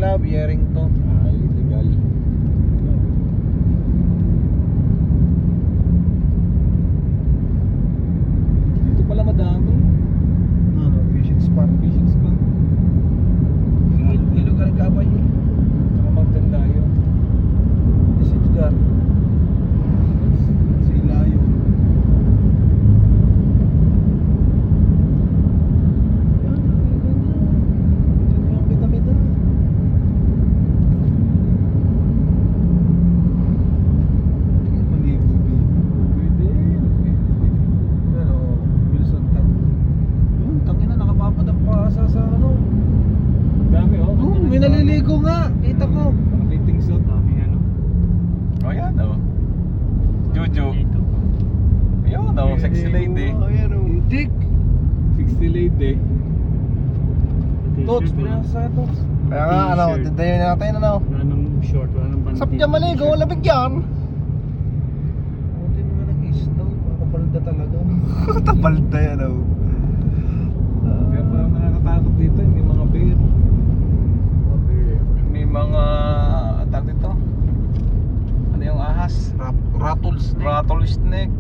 sila, bearing to. Ay, legal. Dito pala madami. Ano, fishing spot. Fishing spot. Ilog Alcabay eh. Saka Mountain Lion. Si Edgar. Si Lion. Yan, ito na yung kita-kita. Pwede. Ano, Wilson Tap. Yun, tangina, nakapapad ang pasa sa ano. Dami oh. Oh, may naliligo nga. Kita ko. Parang dating suit. Dami ano. Oh, yan oh. Jojo. Dito. Ayun oh, sexy lady. Oh, ayan oh. Itik. Sexy lady. Tots, pinasa Tots. Kaya nga, ano, dindayo natin ano. Wala nang short, wala nang bandit. Sapya maligo, wala bigyan. Hindi mga nag-istaw, makabalda talaga. Tabalda yan, oh. Kaya parang nakakatakot dito, may mga bear. May mga tawag dito. Ano yung ahas? Rattlesnake. Rattlesnake.